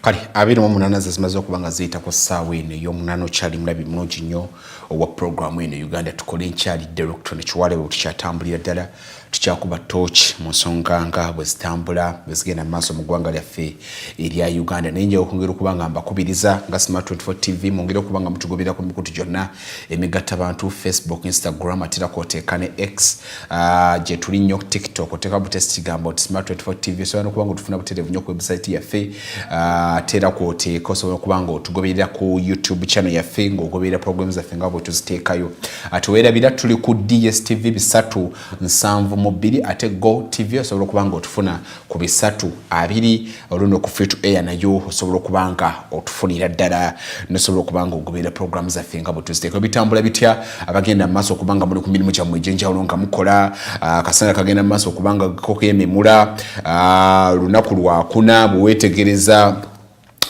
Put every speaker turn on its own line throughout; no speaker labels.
Kali abiri mu munana zimaze okubanga ziyita ku ssaawa eno ey'omunana okyali mulabi mulungi nnyo owa programu eno Uganda Tukole nkyali director ne Kiwale bwe tukyatambulira ddala tukyakuba torch mu nsonga nga bwe zitambula bwe zigenda mu maaso mu ggwanga lyaffe erya Uganda naye njewe okwongera okubanga mbakubiriza nga Smart 24 TV mwongere okubanga mutugobera ku mikutu gyonna emigatta abantu Facebook, Instagram atera kwoteeka ne X gye tuli nnyo TikTok oteeka butesi kigambo nti Smart 24 TV osobola n'okubanga otufuna butereevu nnyo ku website yaffe atera kwoteeka osobola okubanga otugoberera ku YouTube channel yaffe ng'ogoberera programs zaffe nga bwe tuziteekayo ate weerabira tuli ku DSTV 372 ate Go TV osobola okubanga otufuna ku 320 oluno ku free to air nayo osobola okubanga otufunira ddala nosobola okubanga ogoberera programs zaffe nga bwe tuziteekayo bitambula bitya abagenda mu maaso okubanga muli ku mirimu gyammwe egy'enjawulo nga mukola akasana kagenda mu maaso okubanga kokememula lunaku lwakuna bwe weetegereza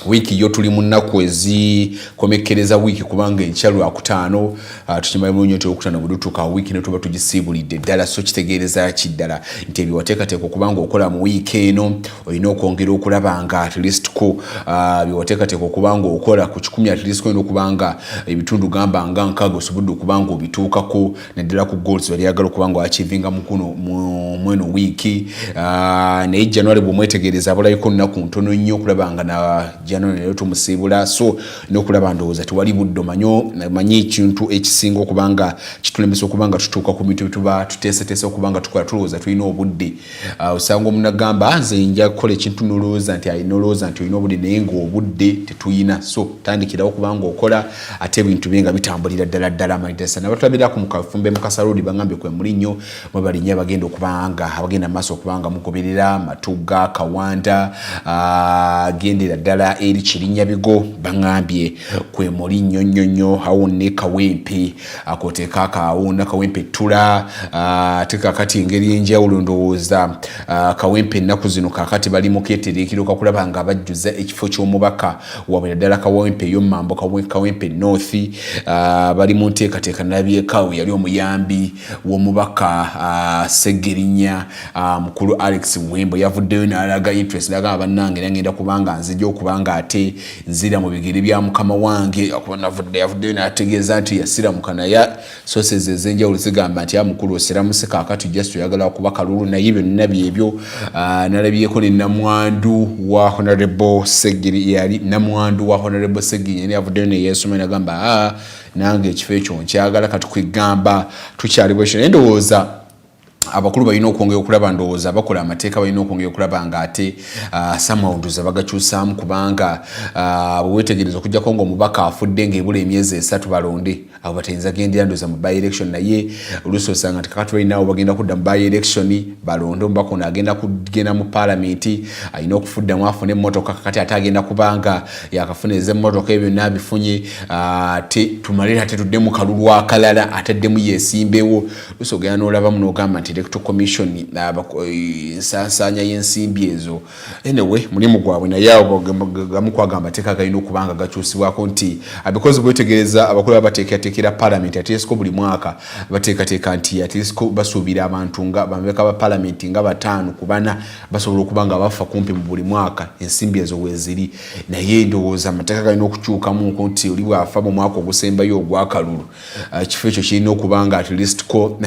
wiki yo tuli mu nnaku ezikomekereza wiki kubanga enkya lwakutaano tukimanyi bulungi nti olwokutaano bwe tutuuka wiki ne tuba tugisiibulidde ddala so kitegeereza kiddala nti ebyo wateekateeka okubanga okola mu wiiki eno olina okwongera okulaba nga at least ko bye wateekateeka okubanga okola ku 10 at least olina okubanga ebitundu gamba nga nkaaga osobodde okubanga obituukako naddala ku goals wali ayagala okubanga wachivinga mu eno wiiki naye January bwe mwetegereza abalayiko nnaku ntono nnyo okulaba nga na January lero tumusiibula so n'okulaba ndowooza tewali buddo manyi ekintu ekisinga okubanga kitulemesa okubanga tutuuka ku bintu bituba tuteeseteese okubanga tukola tulowooza tulina obudde osanga omunagamba nze nja kukola ekintu nolowooza nti nolowooza nti olina obudde naye ng'obudde tetuyina so tandikirawo okubanga okola ate ebintu bye nga bitambulira ddala amanitesa nabatulabirako mu kafumbe mu kasaludi bangambye kwe muli nnyo mwe balinnyo abagenda okubanga abagenda mu maaso okubanga mugoberera Matuga Kawanda gendera ddala eri Kirinnya Bigo bangambye kwe muli nnyo awo ne Kawempe akoteeka akawunda Kawempe Tula tekakati engeri enjawulo ndowooza Kawempe ennaku zino kakati bali mu keetereekero kakulaba nga bajjuza ekifo ky'omubaka wabwe ddala Kawempe y'omumambo Kawempe North bali mu nteekateeka nabyekawe yali omuyambi w'omubaka Ssegirinya mukulu Alex Wembo yavuddeyo n'alaga interest n'agamba bannange nagenda kubanga nzija okubanga ate nzira mu bigere bya mukama wange yavuddeyo n'ategeeza nti yasiramuka naye sources ez'enjawulo zigamba nti mukulu osiramusi kaakati just oyagala kuba kalulu naye byonna byebyo nalabyeko ne namwandu wa Honorable Ssegirinya yali namwandu wa Honorable Ssegirinya yali yavuddeyo ne yeesoma n'agamba nange ekifo ekyo nkyagala kati kwegamba tukyali bwekyo naye ndowooza abakulu balina okwongera okulaba ndowooza bakola amateeka balina okwongera okulaba nga ate samawunduza bagakyusaamu kubanga bwe weetegereza okujjako ng'omubaka afudde ng'ebula emyezi 3 balonde abo batayinza gendera ndowooza mu by election naye oluusi osanga nti kakati balinawo bagenda kudda mu by election balonde omubaka ono agenda kugenda mu paalamenti alina okufuddamu afune emmotoka kakati ate agenda kubanga yakafuna ez'emmotoka ebyo byonna abifunye tumalire ate tudde mu kalulu akalala ataddemu yeesimbewo oluusi ogenda n'olabamu n'ogamba nti Electoral Commission nsaasaanya y'ensimbi ezo anyway mulimu gwabwe naye awo gamu kwagamba teeka galina okubanga gakyusibwako nti because bwetegereza abakulu abateekateekera parliament ateesiko buli mwaka bateekateeka nti ateesiko basuubira abantu nga bamabeka ba parliament nga 5 ku 4 basobola okubanga bafa kumpi mu buli mwaka ensimbi ezo weeziri naye ndowooza amateeka galina okukyukamu nti oli bwafa mu mwaka ogusembayo ogwakalulu ekifo ekyo kirina okubanga at least ko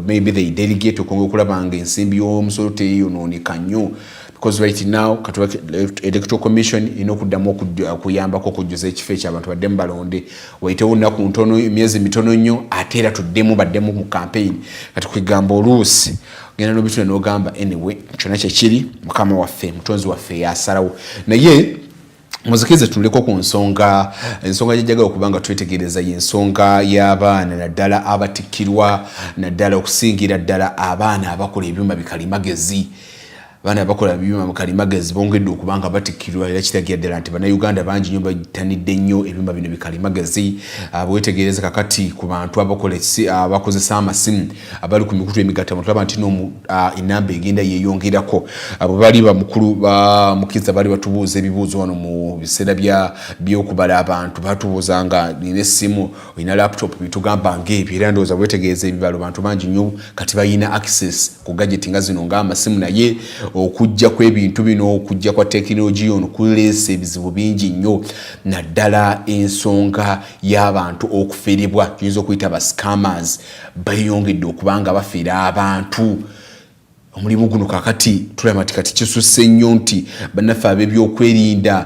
maybe they delegate okwongera okulabanga ensimbi y'omusolo teyonooneka nnyo because right now Electoral Commission ino okuddamu okuyambako okujjuza ekifo ekyo abantu baddemu balonde waitewo nnaku ntono emyezi mitono nnyo ate era tuddemu baddemu mu campaign kati kwegamba oluusi genda n'obitune n'ogamba anyway kyonna kyekiri mukama waffe mutonzi waffe yasalawo naye muzikirize tuleko ku ensonga gy'enjagala okubanga twetegereza y'ensonga y'abaana naddala abatikkirwa naddala okusingira ddala abaana abakola ebyuma bikalimagezi bana bakola ebyuma bikalimagezi bongedde okubanga batikkirwa era kiragira ddala nti bannayuganda bangi nnyo batanidde nnyo ebyuma bino bikalimagezi bwetegereza kakati ku bantu abakozesa amasimu abali ku mikutu emigatta tulaba nti enamba egenda yeeyongerako abo bali bamukulu bamukiza bali batubuuza ebibuuzo wano mu biseera by'okubala abantu batubuuza nga nina essimu olina laptop bitugamba ng'ebyo era ndowooza bwetegereza ebibalo bantu bangi nnyo kati balina access ku gadget nga zino ng'amasimu naye okujja kw'ebintu bino okujja kwa tekinologiya ono kuleese ebizibu bingi nnyo naddala ensonga y'abantu okufiiribwa tuyinza okuyita ba scammers bayongedde okubanga bafiira abantu omulimu guno kakati tulaba kati kisusse nnyo nti bannaffe ab'ebyokwerinda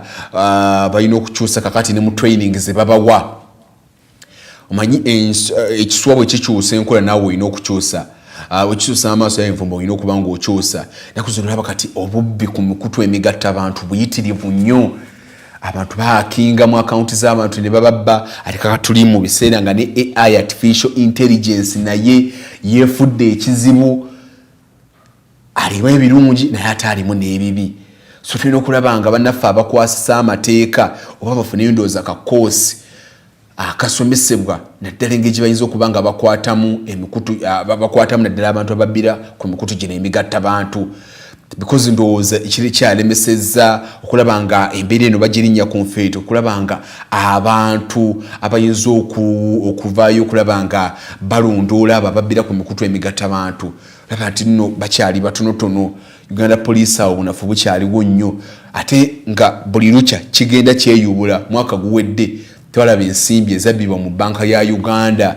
balina okukyusa kakati ne mu training ze babawa omanyi ekiswa bwe kikyusa enkola naawe olina okukyusa wekikyusa amaaso y'envumbo olina okuba ng'okyusa naku zino olaba kati obubbi ku mikutu emigatta abantu buyitirivu nnyo abantu baakinga mu akaunti z'abantu ne bababba ate kakati tuli mu biseera nga ne AI artificial intelligence naye yeefudde ekizibu alimu ebirungi naye ate alimu n'ebibi so tulina okulaba nga bannaffe abakwasisa amateeka oba bafune endowooza kakoosi akasomesebwa naddala engeri bayinza okuba nga bakwatamu emikutu bakwatamu naddala abantu ababbira ku mikutu gino emigatta abantu because ndowooza ekiri kyalemesezza okulaba nga embeera eno bagirinnya ku nfeeto okulaba nga abantu abayinza okuvaayo okulaba nga balondoola abo ababbira ku mikutu emigatta abantu laba nti nno bakyali batonotono Uganda Police awo bunafu bukyaliwo nnyo ate nga buli lukya kigenda kyeyubula mwaka guwedde twalaba ensimbi ezabbibwa mu banka ya Uganda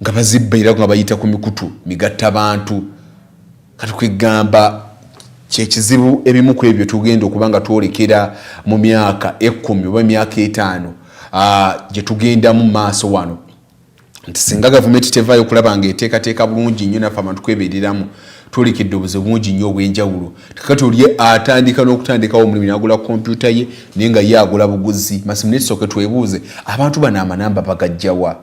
nga bazibba era nga bayita ku mikutu migatta abantu kati kwegamba kyekizibu ebimu ku ebyo tugenda okuba nga twolekera mu myaka 10 oba myaka 5 gye tugenda mu maaso wano nti singa gavumenti tevaayo okulaba nga eteekateeka bulungi nnyo naffe abantu kwebeereramu twolekedde obuzibu bungi nnyo obw'enjawulo kakati oli atandika n'okutandikawo omulimu n'agula kompyuta ye naye nga ye agula buguzi masimu netusooke twebuuze abantu bano amanamba bagajjawa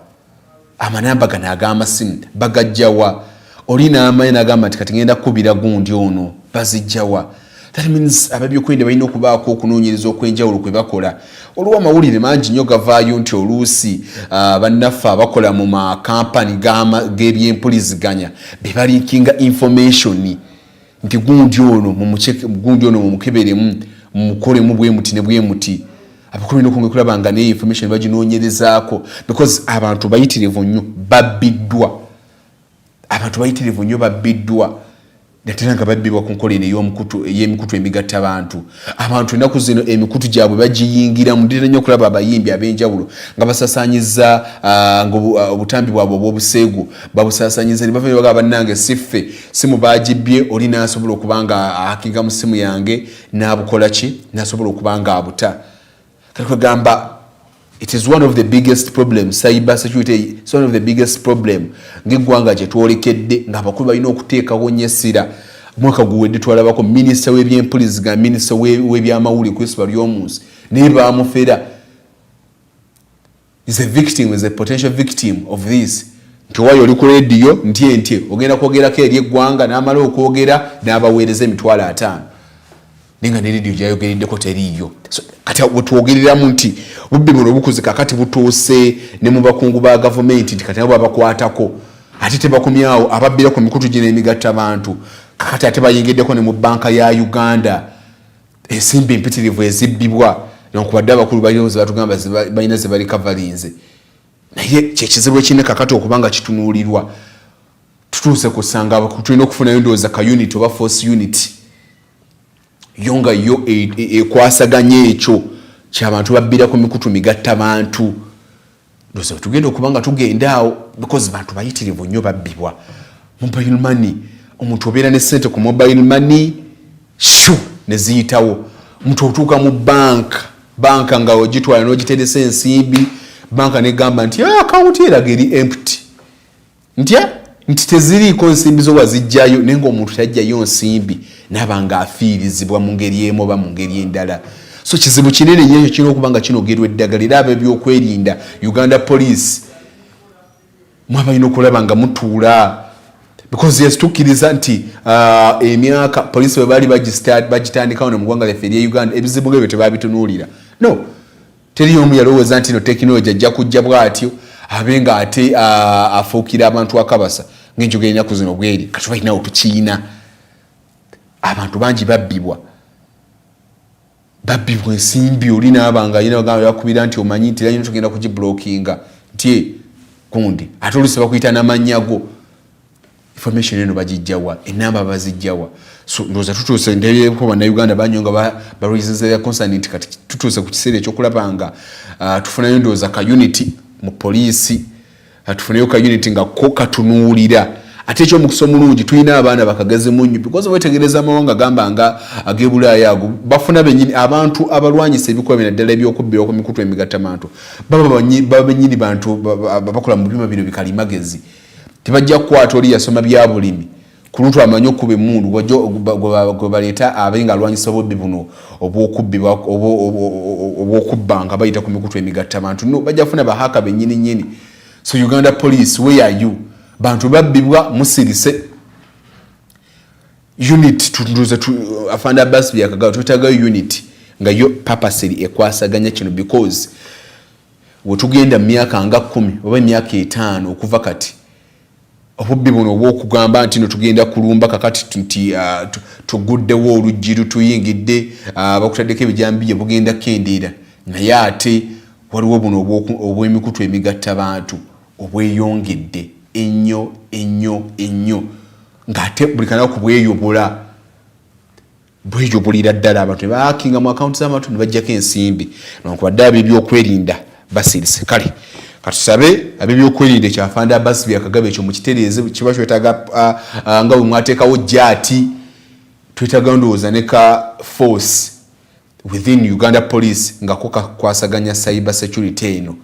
amanamba gano ag'amasimu bagajjawa oli n'amaye n'agamba nti kati ngenda kukubira gundi ono bazijjawa that means ababyokwenda balina okubaako okunoonyereza okw'enjawulo kwe bakola olwo amawulire mangi nnyo gavaayo nti oluusi bannaffe abakola mu makampani g'ebyempuliziganya be balinkinga information nti gundi ono mumukeberemu mumukolemu bwe muti ne bwe muti abakola n'okunga kulaba nga ne information baginoonyerezaako because abantu bayitirivu nnyo babbiddwa abantu bayitirivu nnyo babbiddwa natera nga babbibwa ku nkola eno ey'emikutu emigatta abantu ennaku zino emikutu gyabwe bagiyingira mudira nnyo okulaba abayimbi ab'enjawulo nga basasanyiza obutambi bwabwe obw'obuseegu babusasanyiza ne bavayo bagamba bannange siffe simu bagibbye oli n'asobola okuba nga akinga mu simu yange n'abukola ki n'asobola okuba nga abuta kati kwegamba it is one of the biggest problems. Cyber security is one of the biggest problem. Ggwanga gye twolekedde nga abakulu balina okuteekawo nnyo essira mwaka guwedde twalabako minisita w'ebyempuliziganya minisita w'ebyamawulire Christopher Lyomunsi naye baamufera is a victim, is a potential victim of this. Nti wayo oli ku rediyo ntye ogenda kwogerako eri eggwanga n'amala okwogera n'abaweereza emitwalo 5 ninga ne rediyo gyayogereddeko teriiyo kati bwetwogereramu nti bubbi buno bukuzi kakati butuuse ne mu bakungu ba gavumenti nti kati nabo babakwatako ate tebakomyawo ababbira ku mikutu gino emigatta abantu kakati ate bayingiddeko ne mu banka ya Uganda ensimbi empitirivu ezibbibwa nonkubadde abakulu balioza batugamba balina ze bali kavalinze naye kyekizibu ekine kakati okubanga kitunuulirwa tutuuse kusanga tulina okufunayo ndowooza ka unit oba force unit yonga yo ekwasaganya ekyo ky'abantu babbira ku mikutu migatta abantu ndowooza tugenda okubanga tugendaawo because bantu bayitirivu nnyo babbibwa mobile money omuntu obeera ne ssente ku mobile money ne ziyitawo omuntu otuuka mu banka nga ogitwala n'ogiteresa ensimbi banka negamba nti akawunti eraga eri empty nti teziriiko nsimbi zo wazijjayo naye ng'omuntu tajjayo nsimbi naaba nga afiirizibwa mu ngeri emu oba mu ngeri endala so kizibu kinene nnyo kirina okuba nga kinogerwa eddagala era ab'ebyokwerinda Uganda Police mwabalina okulaba nga mutuula because yes tukkiriza nti emyaka police bwe baali bagitandikawo ne mu ggwanga lyaffe erya Uganda ebizibu ebyo tebabitunuulira no teri omu yalowooza nti no tekinologi ajja kujja bw'atyo abe nga ate afuukira abantu akabasa ng'enjoga ennaku zino bweri kati balinawo tukiina abantu bangi babbibwa ensimbi oli n'abanga alina bagamba bakubira nti omanyi nti era tugenda kugiblockinga nti gundi ate oluusi bakuyita n'amannya go information eno bagijjawa enamba bazijjawa so ndoza tutuse ndeye ko bannayuganda banyonga baroyiziza concerned kati tutuse ku kiseera ekyokulabanga tufunayo ndoza ka unity mu poliisi tufunayo ka unity nga ko katunuulira ate ekyo mukisa omulungi tulina abaana bakagaze munyu because wetegereza amawanga gamba nga agebulaaya ago bafuna benyini abantu abalwanyisa ebikuba naddala ebyokubbira ku mikutu emigattamantu baba benyini bantu bakola mu bima bino bikalimagezi tibajja kukwata oli yasoma bya bulimi ku lutu amanyi okuba emmundu gwe baleeta abenga alwanyisa obubbi buno obwokubba nga bayita ku mikutu emigattamantu no bajja kufuna bahaka benyini nyini. So Uganda Police, where are you? Bantu babbibwa musirise unit tutuze afanda basi byakagawa tutaga unit nga yo purposely ekwasaganya kino because wotugenda myaka nga 10 oba myaka 5 okuva kati obubbi buno bw'okugamba nti no tugenda kulumba kakati tuguddewo oluggiru tuyingidde bakutaddeko ebijambiye bugenda kendeera naye ate waliwo buno obw'emikutu emigatta bantu obweyongedde ennyo ng'ate buli kanaku bweyobulira ddala abantu ne baakinga mu akawunti z'abantu ne bajjako ensimbi nonkubadde ab'ebyokwerinda basirise kale katusabe ab'ebyokwerinda ekyafanda basi byakagaba ekyo mu kitereeze kiba kyetaaga nga bwe mwateekawo jaati twetaaga ndowooza ne ka force within Uganda Police nga ko kakwasaganya cyber security eno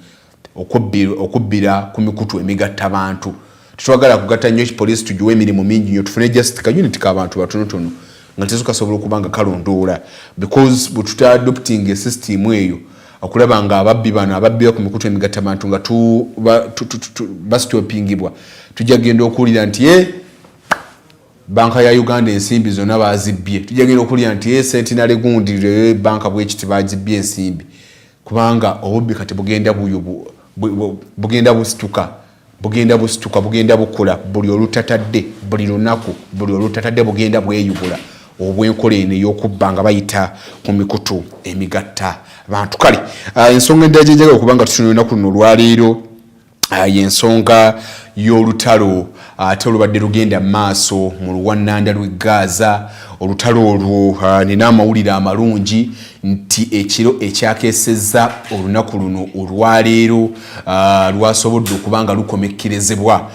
okubbira ku mikutu emigatta abantu tutwagala kugatta nnyo police tujuwe emirimu mingi nnyo tufune just ka unit k'abantu batonotono nga tezukasobola okubanga kalondoola because bwe tuta adopting a system eyo okulaba nga ababbi bano ababbira ku mikutu emigatta abantu nga basitopingibwa tujja genda okuwulira nti banka ya Uganda ensimbi zonna bazibbye tujja genda okuwulira nti sentinale gundi banka bwekiti bazibbye ensimbi kubanga obubbi kati bugenda busituka bugenda bukula buli olutatadde buli lunaku buli olutatadde bugenda bweyubula obwenkola eno ey'okubba nga bayita ku mikutu emigatta bantu kale ensonga endala gyenjaga okubanga tutunula olunaku luno olwaleero y'ensonga y'olutalo ate olubadde lugenda maaso mu luwannanda lw'e Gaza olutalo olwo nina amawulire amalungi nti ekiro ekyakeesezza olunaku luno olwaleero lwasobodde okubanga lukomekkerezebwa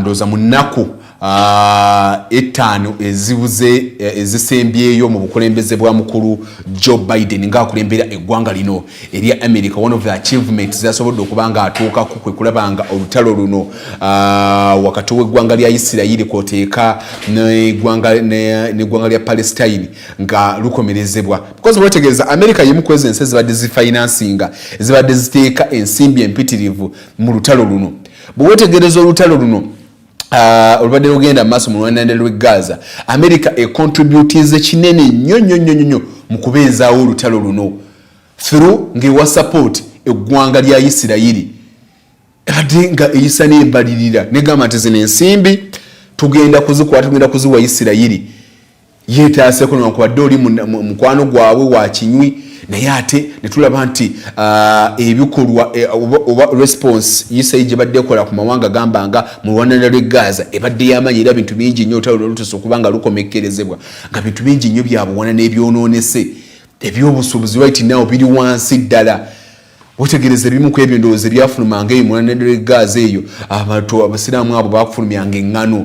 ndooza mu nnaku 5 ezisembyeyo mu bukulembeze bwa mukulu Joe Biden ng'akulembera eggwanga lino erya America. One of the achievements zasobodde okubanga atuukako kwe kulabanga olutalo luno wakati w'eggwanga lya Isirayiri kwoteeka n'eggwanga lya Palestine nga lukomerezebwa because wetegereza America yemu kwezi ensi zibadde zifinansinga zibadde ziteeka ensimbi empitirivu mu lutalo luno. Bwe wetegereza olutalo luno olubadde lugenda maaso mu lwannanda lw'e Gaza America econtributize kinene nnyo mu kubeezaawo olutalo luno through ng'ewa support eggwanga lya Isirayiri ate nga eyisa n'ebalirira negamba nti zino ensimbi tugenda kuziwa Isirayiri yeetaaseko newankubadde oli mukwano gwabwe wa kinywi naye ate ne tulaba nti ebikolwa oba response Isirayiri gye badde ekola ku mawanga gambanga mu lwannanda lw'e Gaza ebadde y'amaanyi era bintu bingi nnyo olutalo lutuuse okubanga lukomekkerezebwa nga bintu bingi nnyo byabuwana n'ebyonoonese ebyobusuubuzi right now biri wansi ddala. Wetegereza ebimu ku ebyo ndowooza ebyafulumanga eyo mu lwannanda lw'e Gaza eyo abantu abasiraamu abo baakufulumyanga eŋŋano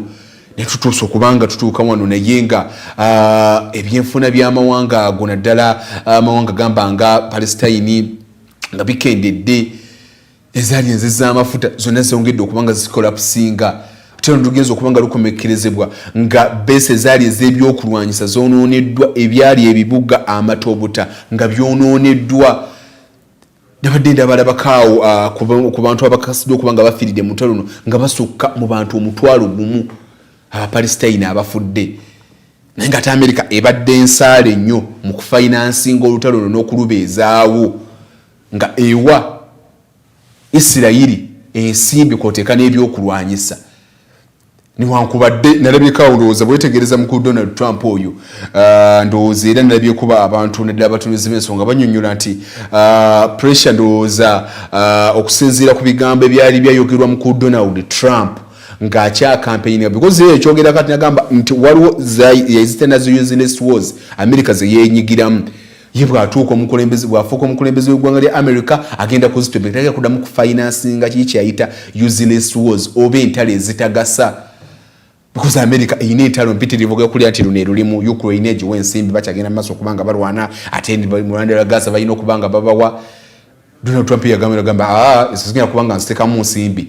ne tutuusa okubanga tutuuka wano naye nga ebyenfuna by'amawanga ago naddala amawanga gambanga Palestine nga bikendedde ezaali enzi z'amafuta zonna zongedde okubanga zikolapusinga tutano tugenza okubanga lukomekkerezebwa nga bese ezaali ez'ebyokulwanyisa zoonooneddwa ebyali ebibuga amatobuta nga byonooneddwa nabadde ndabalabakaawo ku bantu abakasidde okubanga bafiiridde mu lutalo luno nga basukka mu bantu 1,000 Abapalestine abafudde naye ng'ate America ebadde ensaale nnyo mu kufinansinga olutalo luno n'okulubeezaawo nga ewa Isirayiri ensimbi kwoteeka n'ebyokulwanyisa niwankubadde nalabyekaawo ndowooza bwetegereza mukulu Donald Trump oyo ndowooza era nalabyekuba abantu naddala abatunuzi b'ensonga bannyonnyola nti pressure ndowooza okusinziira ku bigambo ebyali byayogerwa mukulu Donald Trump ng'akya campaign because ekyogera kati nagamba nti waliwo yazitenazo useless wars America ze yenyigiramu yibwa atuuka omukulembeze bwafuuka omukulembeze w'eggwanga lya America agenda kuzitobeka kudamu kufinancinga kiki kyayita useless wars oba entalo ezitagasa because America ine entalo mpitirivu okukulya nti luno luli mu Ukraine egiwa ensimbi bakyagenda maaso okubanga balwana ate mu Rwanda lwa Gaza balina okubanga babawa Donald Trump yagamba esigenda kubanga nzitekamu nsimbi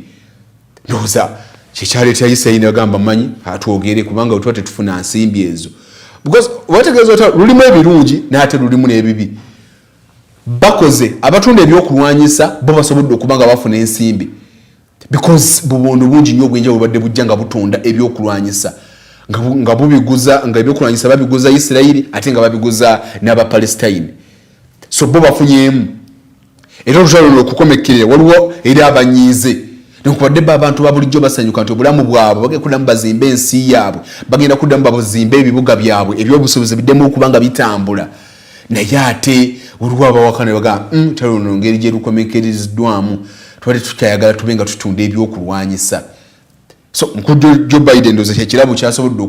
ndoza kikyaleeta Israel yagamba manyi atwogere kubanga otwa tetufuna nsimbi ezo because wategeeza ota lulimu ebirungi n'ate lulimu n'ebibi bakoze abatunda ebyokulwanyisa bo basobodde okubanga bafuna ensimbi because bubondo bungi nnyo obwenja bubadde bujja nga butunda ebyokulwanyisa nga bubiguza nga ebyokulwanyisa babiguza Israel ate nga babiguza n'Abapalestine so bo bafunyemu era olutalo okukomekerera waliwo era abanyiize nekubadde abantu babulijjo basanyuka nti obulamu bwabwe bagenda kuddamu bazimbe ensi yaabwe bagenda kuddamu bazimbe ebibuga byabwe ebyobusuubuzi biddemu okubanga bitambula naye ate waliwo abawakana bagamba talo luno ngeri gye lukomekereriddwamu twali tukyayagala tube nga tutunda ebyokulwanyisa so mukulu Joe Biden ndoze kyekirabo kyasobodde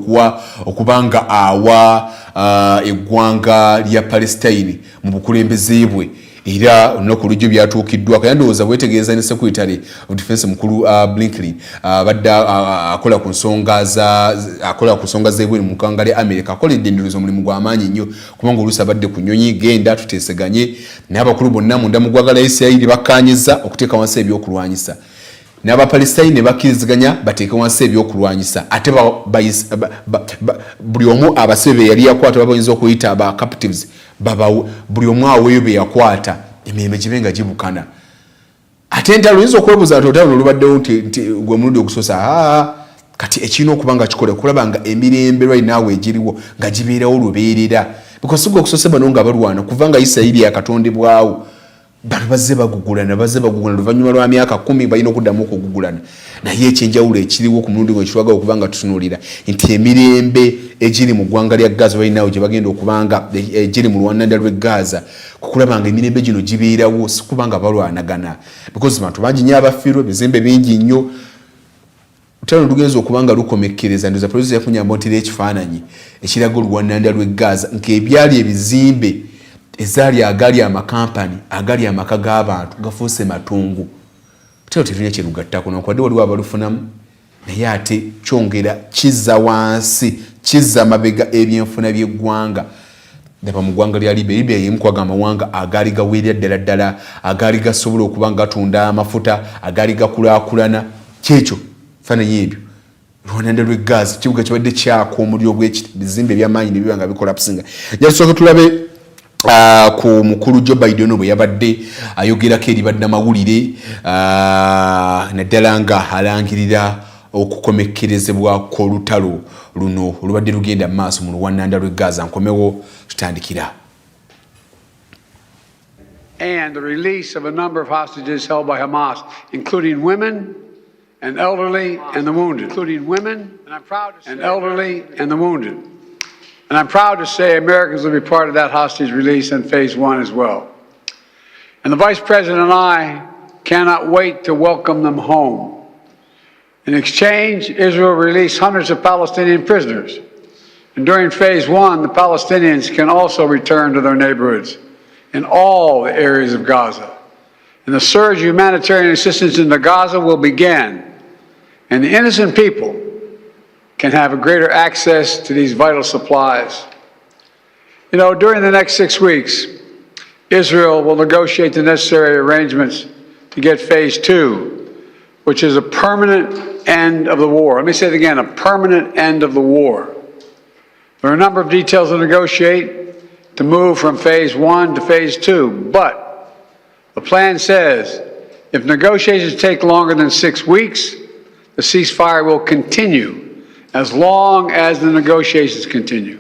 okubanga awa eggwanga lya Palestine mu bukulembeze bwe era olunaku lujjo byatuukiddwa kayandowooza bwetegeeza ne Secretary of Defense mukulu Blinken badda akola ku nsonga z'ebweru mu ggwanga lya America akoledde endowooza omulimu gw'amaanyi nnyo kubanga oluusi abadde ku nnyonyi genda tuteeseganye n'abakulu bonna munda mu ggwanga lya Isirayiri bakkaanyiza okuteeka wansi ebyokulwanyisa n'Abapalestine ne bakkiriziganya bateeke wansi ebyokulwanyisa ate buli omu abasibe yali yakwata babayinza okuyita aba captives buli omu aweeyo be yakwata emirembe gibe nga gibukana ate entalo oyinza okwebuuza nti olutalo lubaddewo nti gwe mulundi ogusoosa kati ekirina okuba nga kikola kulaba nga emirembe lwali naawe egiriwo nga gibeerawo lubeerera because gwe okusoose bano nga balwana kuva nga Isirayiri yakatondebwawo bano bazze bagugulana luvannyuma lwa myaka 10 balina okuddamu okugugulana naye ekyenjawulo ekiriwo ku mulundi gwe kitwaga okuba nga tutunuulira nti emirembe egiri mu ggwanga lya Gaza balinawo gye bagenda okubanga egiri mu lwannanda lw'e Gaza kukulaba nga emirembe gino gibeerawo si kubanga balwanagana because bantu bangi nnyo abafiirwa ebizimbe bingi nnyo utalo lugenza okubanga lukomekereza ndoza polisi yafunyamba ntira ekifaananyi ekiraga olwannanda lw'e Gaza nk'ebyali ebizimbe ezaali agali amakampani agali amaka g'abantu gafuuse matungu tero terina kyerugattako nokwadde waliwo abalufunamu naye ate kyongera kizza wansi kizza mabega ebyenfuna by'eggwanga ndaba mu ggwanga lya Libya y'emu ku amawanga agaali gaweerera ddala agaali gasobola okuba nga gatunda amafuta agaali gakulaakulana kyekyo faananyi ebyo lwannanda lw'e Gaza kibuga kibadde kyaka omuliro bizimbe ebyamaanyi ne biba nga bikolapusinga jasooke tulabe ku mukulu Joe Biden bwe yabadde ayogerako eri bannamawulire naddala nga alangirira okukomekerezebwa kw'olutalo luno olubadde lugenda mu maaso mu luwannanda lw'e Gaza nkomewo tutandikira.
And the release of a number of hostages held by Hamas, including women and elderly and the wounded, And I'm proud to say Americans will be part of that hostage release in phase 1 as well. And the Vice President and I cannot wait to welcome them home. In exchange, Israel released hundreds of Palestinian prisoners. And during phase 1, the Palestinians can also return to their neighborhoods in all the areas of Gaza. And the surge of humanitarian assistance into Gaza will begin. And the innocent people can have a greater access to these vital supplies. You know, during the next 6 weeks, Israel will negotiate the necessary arrangements to get phase 2, which is a permanent end of the war. Let me say it again, a permanent end of the war. There are a number of details to negotiate to move from phase 1 to phase 2, but the plan says if negotiations take longer than 6 weeks, the ceasefire will continue as long as the negotiations continue.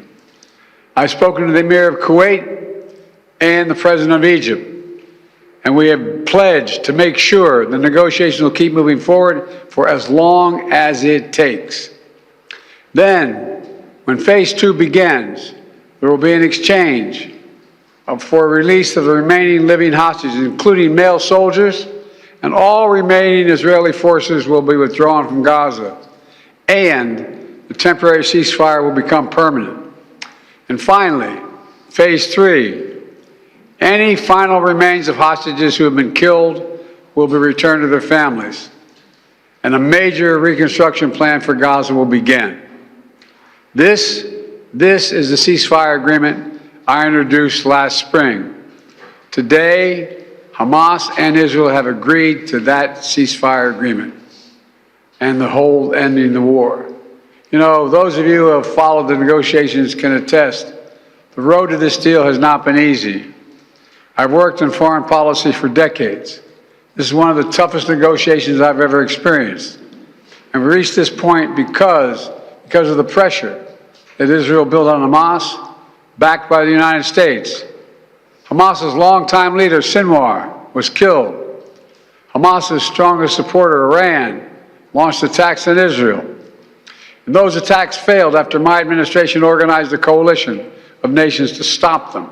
I've spoken to the Emir of Kuwait and the President of Egypt, and we have pledged to make sure the negotiations will keep moving forward for as long as it takes. Then, when phase 2 begins, there will be an exchange for release of the remaining living hostages, including male soldiers, and all remaining Israeli forces will be withdrawn from Gaza. and the temporary ceasefire will become permanent. And finally, phase 3, any final remains of hostages who have been killed will be returned to their families, and a major reconstruction plan for Gaza will begin. This is the ceasefire agreement I introduced last spring. Today, Hamas and Israel have agreed to that ceasefire agreement and the whole ending the war. You know, those of you who have followed the negotiations can attest, the road to this deal has not been easy. I've worked in foreign policy for decades. This is one of the toughest negotiations I've ever experienced. And we reached this point because of the pressure that Israel built on Hamas, backed by the United States. Hamas's longtime leader, Sinwar, was killed. Hamas's strongest supporter, Iran, launched attacks on Israel. And those attacks failed after my administration organized a coalition of nations to stop them.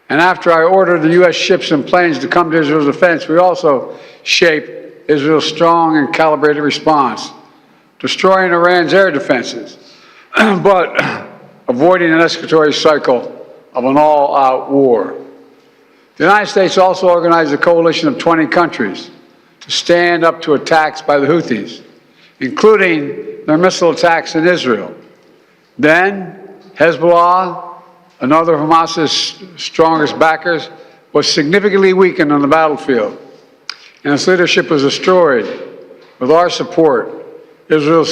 And after I ordered the U.S. ships and planes to come to Israel's defense, we also shaped Israel's strong and calibrated response, destroying Iran's air defenses, but avoiding an escalatory cycle of an all-out war. The United States also organized a coalition of 20 countries to stand up to attacks by the Houthis, including their missile attacks in Israel. Then, Hezbollah, another of Hamas's strongest backers, was significantly weakened on the battlefield, and its leadership was destroyed. With our support, Israel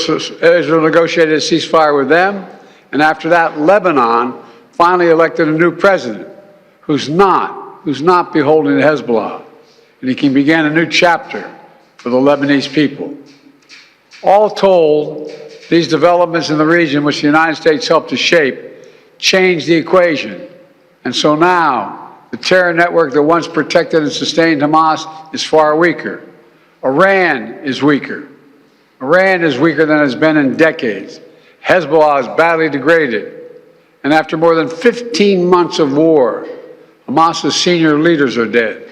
negotiated a ceasefire with them, and after that, Lebanon finally elected a new president who's not beholden to Hezbollah, and he can begin a new chapter for the Lebanese people. All told, these developments in the region, which the United States helped to shape, changed the equation. And so now, the terror network that once protected and sustained Hamas is far weaker. Iran is weaker. Iran is weaker than it's been in decades. Hezbollah is badly degraded. And after more than 15 months of war, Hamas's senior leaders are dead.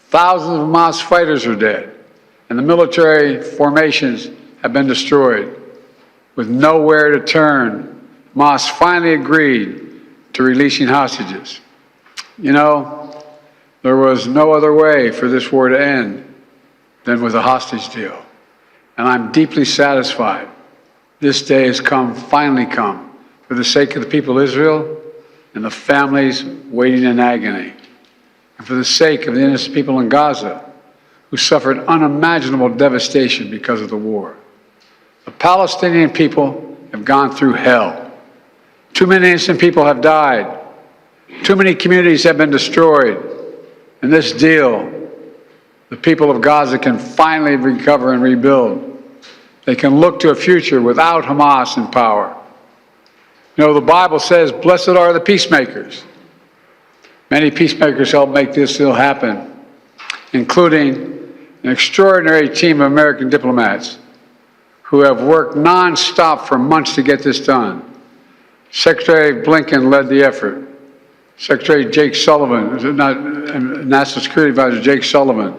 Thousands of Hamas fighters are dead. And the military formations have been destroyed. With nowhere to turn, Hamas finally agreed to releasing hostages. You know, there was no other way for this war to end than with a hostage deal. And I'm deeply satisfied this day has finally come, for the sake of the people of Israel and the families waiting in agony, and for the sake of the innocent people in Gaza who suffered unimaginable devastation because of the war. The Palestinian people have gone through hell. Too many innocent people have died. Too many communities have been destroyed. In this deal, the people of Gaza can finally recover and rebuild. They can look to a future without Hamas in power. You know, the Bible says, blessed are the peacemakers. Many peacemakers helped make this deal happen, including an extraordinary team of American diplomats who have worked nonstop for months to get this done. Secretary Blinken led the effort. Secretary Jake Sullivan, National Security Advisor Jake Sullivan,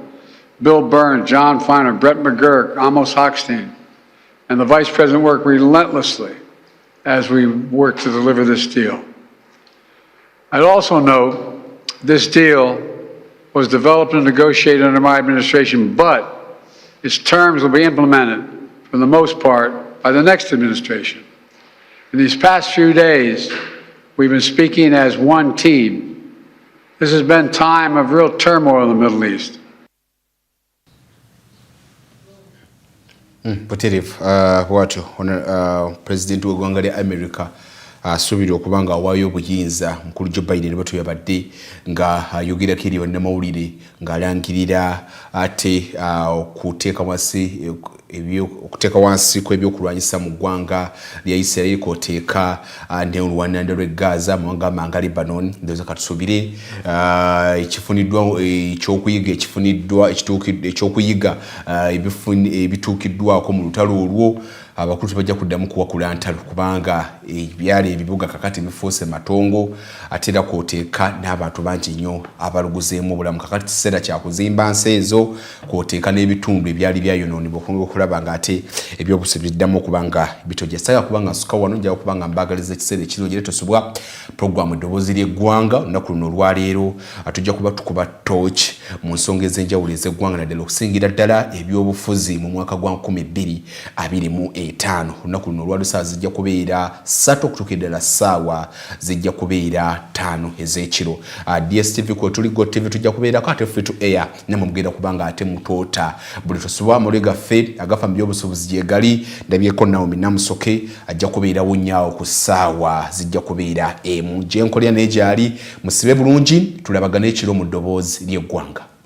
Bill Burns, John Feiner, Brett McGurk, Amos Hochstein, and the Vice President worked relentlessly as we worked to deliver this deal. I'd also note this deal was developed and negotiated under my administration, but its terms will be implemented, for the most part, by the next administration. In these past few days, we've been speaking as one team. This has been a time of real turmoil in the Middle East.
Poterevu watu President w'eggwanga lya America asuubira okuba nga awaayo obuyinza mukulu Joe Biden bwe yabadde nga ayogerako eri bannamawulire ng'alangirira ate okuteeka wansi kw'ebyokulwanyisa mu ggwanga lya Isirayiri kwoteeka n'oluwannanda lw'e Gaza amawanga manga Lebanon. Ndowooza katusuubire ekifuniddwa ekyokuyiga ebituukiddwako mu lutalo olwo abakulu bajja kuddamu kuwakula ntalo kubanga ebyali ebibuga kakati bifuuse matongo atera kwoteeka n'abantu bangi nnyo abaluguzeemu obulamu kakati kiseera kya kuzimba nsi ezo kwoteeka n'ebitundu ebyali byayonoonebwa okulaba nga ate ebyobusuubuzi biddamu okubanga bitojja saga kubanga nsuka wano njaga kubanga mbaagaliza ekiseera ekiro gye tosubwa programu eddoboozi ly'eggwanga olunaku luno olwaleero tujja kuba tukuba torch mu nsonga ez'enjawulo ez'eggwanga naddala okusingira ddala ebyobufuzi mu mwaka gwa 2025 olunaku luno olwaleero ssaawa zijja kubeera 3 okutuukira ddala ssaawa zijja kubeera 5 ez'ekiro. DSTV kwe tuli Go TV tujja kubeerako ate free to air namwe mugenda kubanga ate mutoota buli tosubwa amulwe gaffe agafa mu byobusuubuzi gye gali ndabyeko Naomi Namusoke ajja kubeerawo nnyo ku ssaawa zijja kubeera emu gye nkolya n'egyali musibe bulungi tulabagana ekiro mu ddoboozi ly'eggwanga.